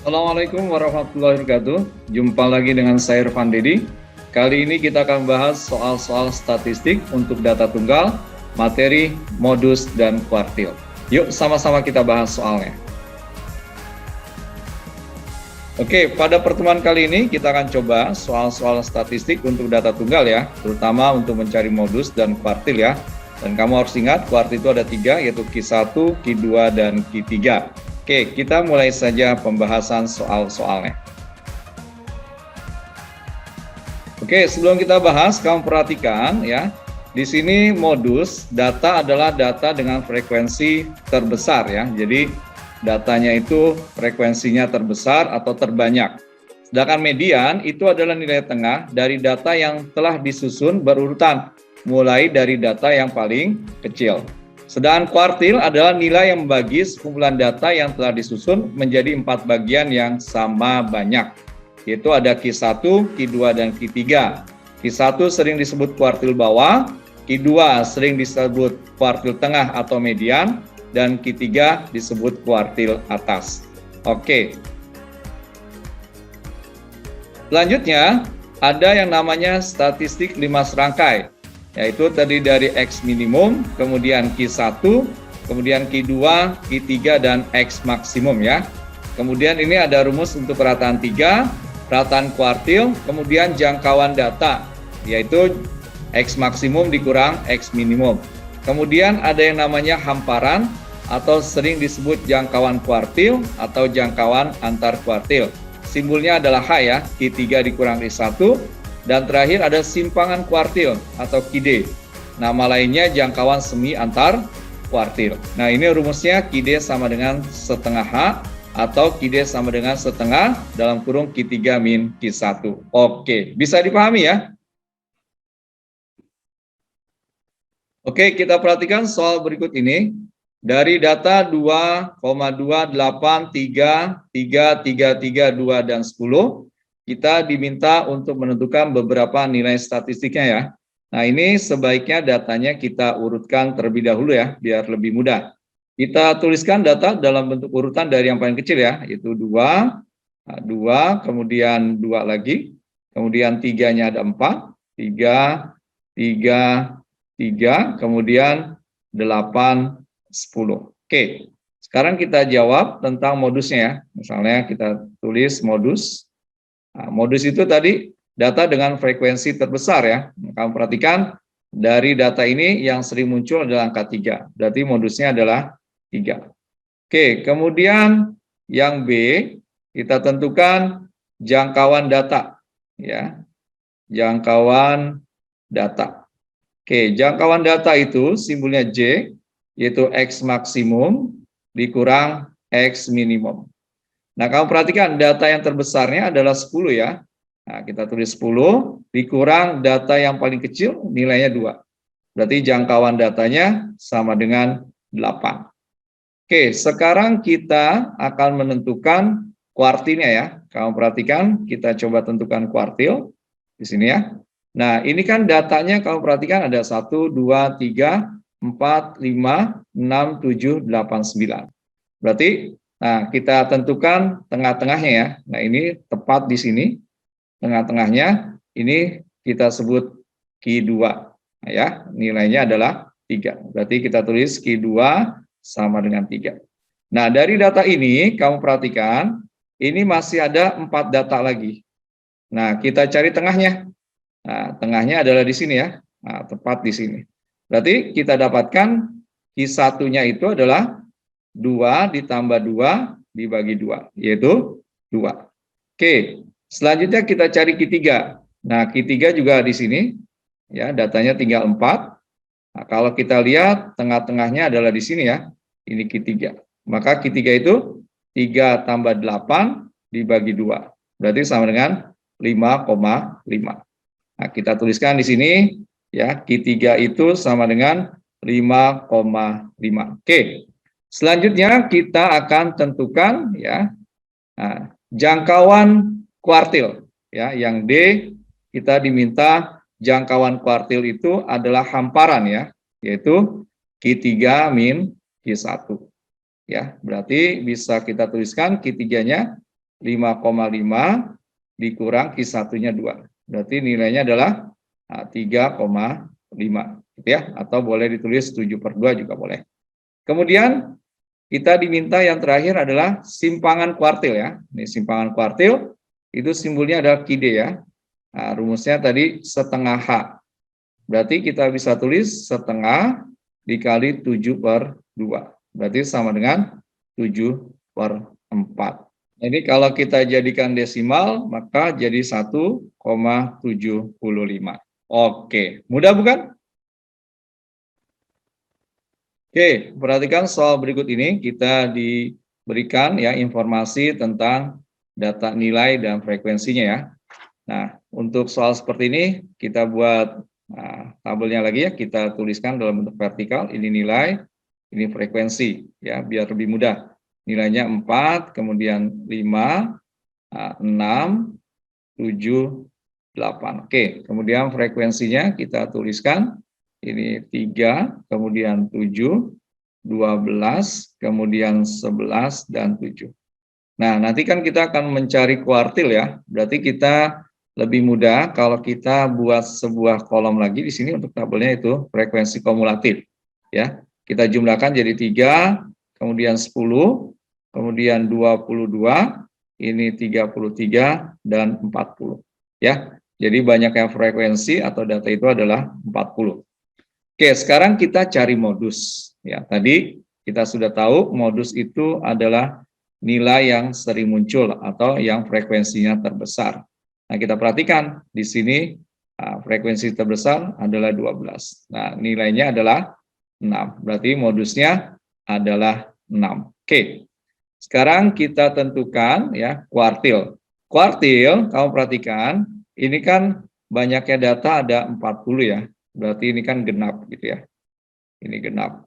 Assalamualaikum warahmatullahi wabarakatuh. Jumpa lagi dengan saya Irfan Dedi. Kali ini kita akan bahas soal-soal statistik untuk data tunggal, materi, modus, dan kuartil. Yuk sama-sama kita bahas soalnya. Oke, pada pertemuan kali ini kita akan coba soal-soal statistik untuk data tunggal ya, terutama untuk mencari modus dan kuartil ya. Dan kamu harus ingat kuartil itu ada 3, yaitu Q1, Q2, dan Q3. Oke, kita mulai saja pembahasan soal-soalnya. Oke, sebelum kita bahas, kamu perhatikan ya. Di sini modus data adalah data dengan frekuensi terbesar ya. Jadi datanya itu frekuensinya terbesar atau terbanyak. Sedangkan median itu adalah nilai tengah dari data yang telah disusun berurutan, mulai dari data yang paling kecil. Sedangkan kuartil adalah nilai yang membagi sekumpulan data yang telah disusun menjadi 4 bagian yang sama banyak, yaitu ada Q1, Q2, dan Q3. Q1 sering disebut kuartil bawah, Q2 sering disebut kuartil tengah atau median, dan Q3 disebut kuartil atas. Oke. Selanjutnya, ada yang namanya statistik 5 serangkai, yaitu tadi dari X minimum, kemudian Q1, kemudian Q2, Q3, dan X maksimum ya. Kemudian ini ada rumus untuk perataan 3, perataan kuartil, kemudian jangkauan data, yaitu X maksimum dikurang X minimum. Kemudian ada yang namanya hamparan, atau sering disebut jangkauan kuartil atau jangkauan antar kuartil. Simbolnya adalah H ya, Q3 dikurang Q1, dan terakhir ada simpangan kuartil atau QD. Nama lainnya jangkauan semi antar kuartil. Nah ini rumusnya QD sama dengan setengah H atau QD sama dengan setengah dalam kurung Q3 min Q1. Oke, bisa dipahami ya? Oke, kita perhatikan soal berikut ini. Dari data 2,2833332 dan 10, kita diminta untuk menentukan beberapa nilai statistiknya ya. Nah ini sebaiknya datanya kita urutkan terlebih dahulu ya, biar lebih mudah. Kita tuliskan data dalam bentuk urutan dari yang paling kecil ya, yaitu 2, 2, kemudian 2 lagi, kemudian 3-nya ada 4, 3, 3, 3, kemudian 8, 10. Oke, sekarang kita jawab tentang modusnya ya. Misalnya kita tulis modus. Nah, modus itu tadi data dengan frekuensi terbesar ya. Kamu perhatikan dari data ini yang sering muncul adalah angka 3. Berarti modusnya adalah 3. Oke, kemudian yang B, kita tentukan jangkauan data ya. Jangkauan data. Oke, jangkauan data itu simbolnya J, yaitu X maksimum dikurang X minimum. Nah, kamu perhatikan data yang terbesarnya adalah 10 ya. Nah, kita tulis 10 dikurang data yang paling kecil nilainya 2. Berarti jangkauan datanya sama dengan 8. Oke, sekarang kita akan menentukan kuartilnya ya. Kamu perhatikan, kita coba tentukan kuartil di sini ya. Nah, ini kan datanya kamu perhatikan ada 1, 2, 3, 4, 5, 6, 7, 8, 9. Berarti nah, kita tentukan tengah-tengahnya ya. Nah, ini tepat di sini. Tengah-tengahnya ini kita sebut Q2. Nah, ya, nilainya adalah 3. Berarti kita tulis Q2 sama dengan 3. Nah, dari data ini kamu perhatikan, ini masih ada 4 data lagi. Nah, kita cari tengahnya. Nah, tengahnya adalah di sini ya. Nah, tepat di sini. Berarti kita dapatkan Q1-nya itu adalah 2 ditambah 2 dibagi 2, yaitu 2. Oke, selanjutnya kita cari Q3. Nah, Q3 juga di sini, ya datanya tinggal 4. Nah, kalau kita lihat tengah-tengahnya adalah di sini ya, ini Q3. Maka Q3 itu 3 tambah 8 dibagi 2, berarti sama dengan 5,5. Nah, kita tuliskan di sini, ya, Q3 itu sama dengan 5,5. Oke, selanjutnya kita akan tentukan ya jangkauan kuartil ya. Yang D kita diminta jangkauan kuartil itu adalah hamparan ya, yaitu Q3 min Q1 ya. Berarti bisa kita tuliskan Q3-nya 5,5 dikurang Q1-nya 2. Berarti nilainya adalah 3,5 gitu ya, atau boleh ditulis 7/2 juga boleh. Kemudian kita diminta yang terakhir adalah simpangan kuartil ya. Ini simpangan kuartil itu simbolnya adalah QD ya. Nah, rumusnya tadi setengah H. Berarti kita bisa tulis setengah dikali 7/2. Berarti sama dengan 7/4. Jadi kalau kita jadikan desimal, maka jadi 1,75. Oke, mudah bukan? Oke, perhatikan soal berikut ini. Kita diberikan ya informasi tentang data nilai dan frekuensinya ya. Nah, untuk soal seperti ini, kita buat tabelnya lagi ya. Kita tuliskan dalam bentuk vertikal. Ini nilai, ini frekuensi ya, biar lebih mudah. Nilainya 4, kemudian 5, 6, 7, 8. Oke, kemudian frekuensinya kita tuliskan. Ini 3, kemudian 7, 12, kemudian 11, dan 7. Nah, nanti kan kita akan mencari kuartil ya. Berarti kita lebih mudah kalau kita buat sebuah kolom lagi di sini untuk tabelnya itu frekuensi kumulatif. Ya, kita jumlahkan jadi 3, kemudian 10, kemudian 22, ini 33, dan 40. Ya, jadi banyak yang frekuensi atau data itu adalah 40. Oke, sekarang kita cari modus. Ya, tadi kita sudah tahu modus itu adalah nilai yang sering muncul atau yang frekuensinya terbesar. Nah, kita perhatikan di sini frekuensi terbesar adalah 12. Nah, nilainya adalah 6. Berarti modusnya adalah 6. Oke. Sekarang kita tentukan ya kuartil. Kuartil, kamu perhatikan, ini kan banyaknya data ada 40 ya. Berarti ini kan genap gitu ya. Ini genap.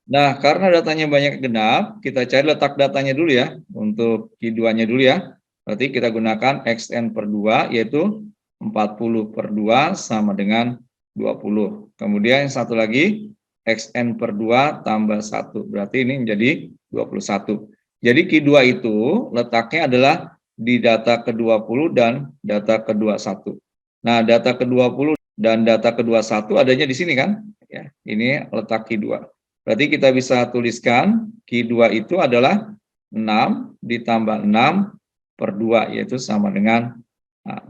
Nah, karena datanya banyak genap, kita cari letak datanya dulu ya. Untuk Q2-nya dulu ya. Berarti kita gunakan XN per 2, yaitu 40/2 sama dengan 20. Kemudian yang satu lagi, XN per 2 tambah 1. Berarti ini menjadi 21. Jadi Q2 itu letaknya adalah di data ke-20 dan data ke-21. Nah, data ke-20 dan data ke-21 adanya di sini kan? Ya, ini letak Q2. Berarti kita bisa tuliskan Q2 itu adalah 6 ditambah 6/2, yaitu sama dengan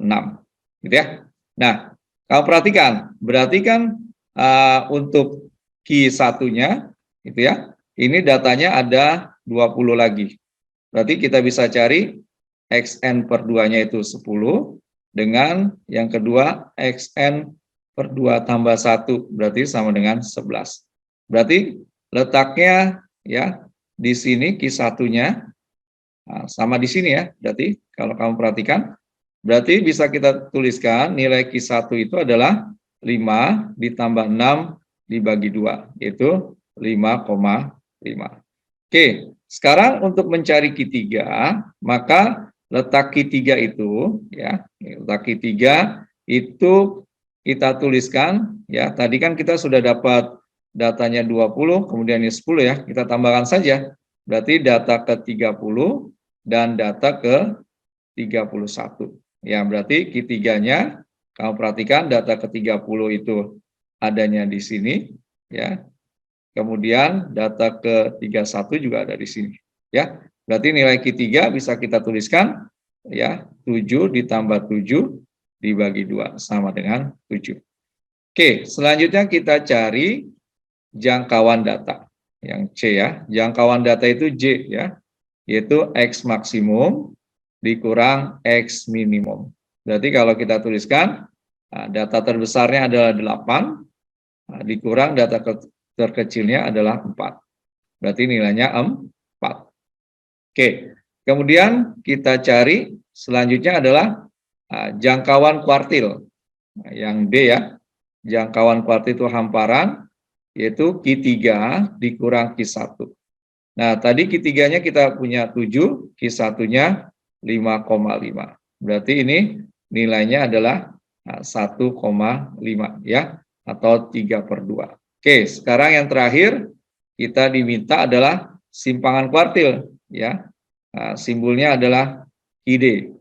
6. Gitu ya. Nah, kalau perhatikan, berarti kan untuk Q1-nya itu ya, ini datanya ada 20 lagi. Berarti kita bisa cari XN per 2-nya itu 10 dengan yang kedua XN per 2 tambah 1 berarti sama dengan 11. Berarti letaknya ya di sini Q1-nya sama di sini ya. Berarti kalau kamu perhatikan, berarti bisa kita tuliskan nilai Q1 itu adalah 5 ditambah 6 dibagi 2, yaitu 5,5. Oke, sekarang untuk mencari Q3, maka letak Q3 itu ya, letak Q3 itu kita tuliskan ya. Tadi kan kita sudah dapat datanya 20, kemudian ini 10 ya. Kita tambahkan saja. Berarti data ke-30 dan data ke-31. Ya, berarti Q3-nya kamu perhatikan data ke-30 itu adanya di sini ya. Kemudian data ke-31 juga ada di sini ya. Berarti nilai Q3 bisa kita tuliskan ya 7 ditambah 7 dibagi 2 sama dengan 7. Oke, selanjutnya kita cari jangkauan data yang C ya. Jangkauan data itu J ya, yaitu X maksimum dikurang X minimum. Berarti kalau kita tuliskan data terbesarnya adalah 8 dikurang data terkecilnya adalah 4. Berarti nilainya 4. Oke, kemudian kita cari selanjutnya adalah jangkauan kuartil. Yang D ya, jangkauan kuartil itu hamparan, yaitu Q3 dikurang Q1. Nah, tadi Q3-nya kita punya 7, Q1-nya 5,5. Berarti ini nilainya adalah 1,5 ya, atau 3/2. Oke, sekarang yang terakhir kita diminta adalah simpangan kuartil ya. Simbolnya adalah Ki D.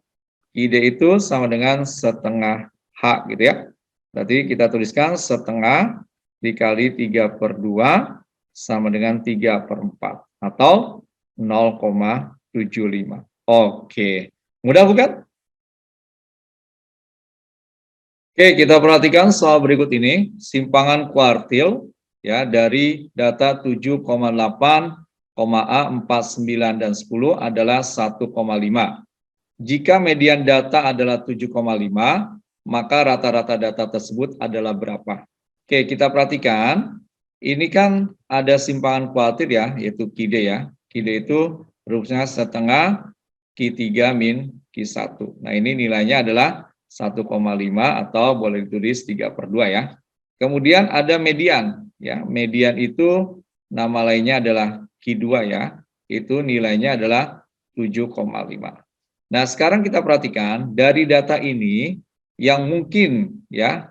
Ki D itu sama dengan setengah H gitu ya. Berarti kita tuliskan setengah dikali 3/2 sama dengan 3/4 atau 0,75. Oke, mudah bukan? Oke, kita perhatikan soal berikut ini, simpangan kuartil ya dari data 7,8, A 49 dan 10 adalah 1,5. Jika median data adalah 7,5, maka rata-rata data tersebut adalah berapa? Oke, kita perhatikan. Ini kan ada simpangan kuartil ya, yaitu Ki D ya. Ki D itu rumusnya setengah Ki 3 min Ki 1. Nah, ini nilainya adalah 1,5 atau boleh ditulis 3/2 ya. Kemudian ada median ya. Median itu nama lainnya adalah Ki 2 ya. Itu nilainya adalah 7,5. Nah, sekarang kita perhatikan dari data ini yang mungkin ya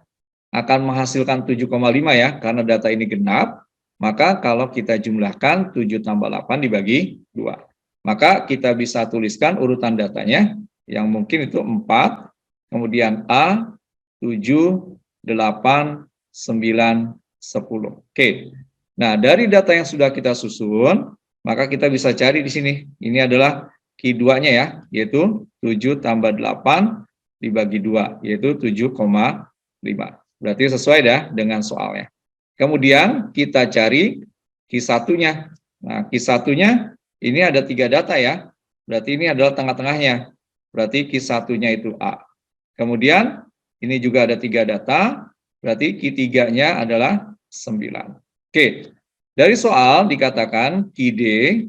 akan menghasilkan 7,5 ya, karena data ini genap, maka kalau kita jumlahkan 7 tambah 8 dibagi 2. Maka kita bisa tuliskan urutan datanya, yang mungkin itu 4, kemudian A, 7, 8, 9, 10. Oke, nah dari data yang sudah kita susun, maka kita bisa cari di sini. Ini adalah Ki 2-nya ya, yaitu 7 tambah 8 dibagi 2, yaitu 7,5. Berarti sesuai dah dengan soalnya. Kemudian kita cari Ki 1-nya. Nah, Ki 1-nya ini ada 3 data ya. Berarti ini adalah tengah-tengahnya. Berarti Ki 1-nya itu A. Kemudian ini juga ada 3 data. Berarti Ki 3-nya adalah 9. Oke. Dari soal dikatakan Ki D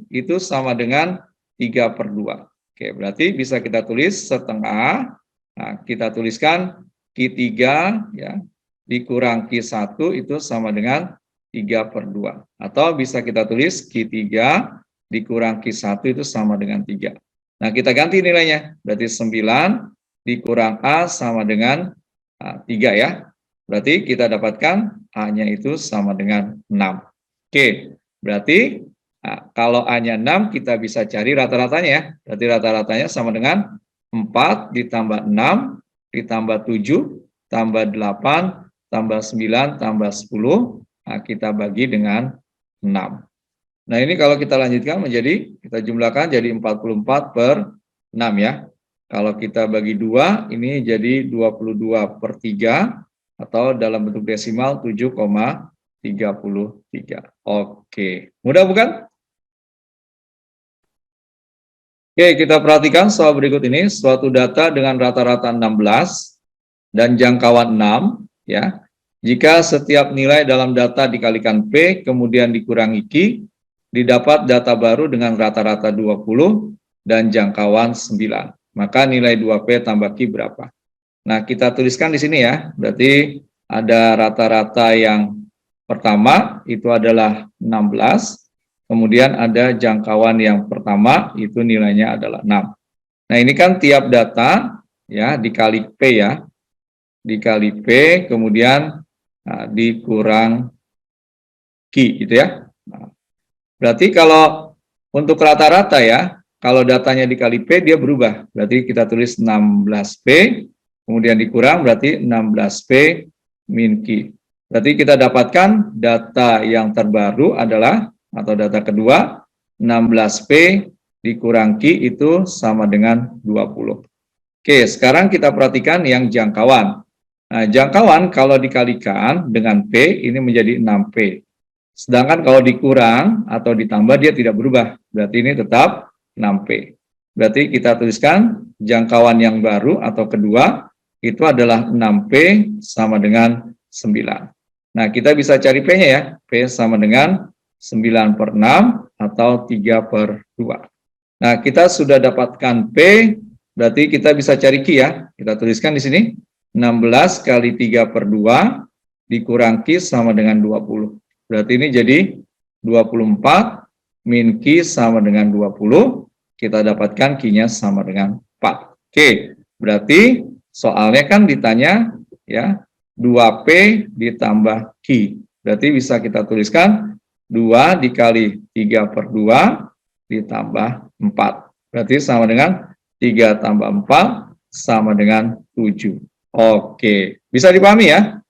itu sama dengan 3/2. Oke, berarti bisa kita tulis setengah. Nah, kita tuliskan Ki 3 ya dikurang Ki 1 itu sama dengan 3/2. Atau bisa kita tulis Ki 3 dikurang Ki 1 itu sama dengan 3. Nah, kita ganti nilainya. Berarti 9 dikurang A sama dengan 3 ya. Berarti kita dapatkan A-nya itu sama dengan 6. Oke, berarti kalau A-nya 6, kita bisa cari rata-ratanya ya. Berarti rata-ratanya sama dengan 4 ditambah 6 ditambah 7 tambah 8 tambah 9 tambah 10, nah kita bagi dengan 6. Nah, ini kalau kita lanjutkan menjadi, kita jumlahkan jadi 44/6 ya. Kalau kita bagi 2, ini jadi 22/3 atau dalam bentuk desimal 7,33. Oke, mudah bukan? Oke, kita perhatikan soal berikut ini, suatu data dengan rata-rata 16 dan jangkauan 6 ya. Jika setiap nilai dalam data dikalikan P kemudian dikurangi Q, didapat data baru dengan rata-rata 20 dan jangkauan 9. Maka nilai 2P tambah Q berapa? Nah, kita tuliskan di sini ya. Berarti ada rata-rata yang pertama itu adalah 16. Kemudian ada jangkauan yang pertama itu nilainya adalah 6. Nah, ini kan tiap data ya dikali P ya. Dikali P kemudian dikurang Q gitu ya. Nah, berarti kalau untuk rata-rata ya, kalau datanya dikali P dia berubah. Berarti kita tulis 16P kemudian dikurang berarti 16P min Q. Berarti kita dapatkan data yang terbaru adalah atau data kedua 16P dikurang Q itu sama dengan 20. Oke, sekarang kita perhatikan yang jangkauan. Nah, jangkauan kalau dikalikan dengan P ini menjadi 6P. Sedangkan kalau dikurang atau ditambah dia tidak berubah. Berarti ini tetap 6P. Berarti kita tuliskan jangkauan yang baru atau kedua itu adalah 6P sama dengan 9. Nah, kita bisa cari P-nya ya. P sama dengan 9/6 atau 3/2. Nah, kita sudah dapatkan P, berarti kita bisa cari Q ya. Kita tuliskan di sini 16 kali 3/2 dikurang Q sama dengan 20. Berarti ini jadi 24 min Q sama dengan 20. Kita dapatkan Q-nya sama dengan 4. Oke, berarti soalnya kan ditanya ya 2P ditambah Q. Berarti bisa kita tuliskan 2 dikali 3/2 ditambah 4. Berarti sama dengan 3 tambah 4 sama dengan 7. Oke, bisa dipahami ya?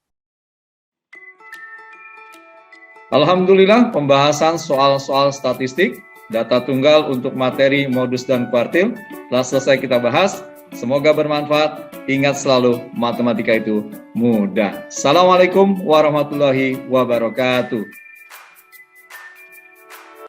Alhamdulillah, pembahasan soal-soal statistik, data tunggal untuk materi, modus, dan kuartil telah selesai kita bahas. Semoga bermanfaat. Ingat selalu, matematika itu mudah. Assalamualaikum warahmatullahi wabarakatuh.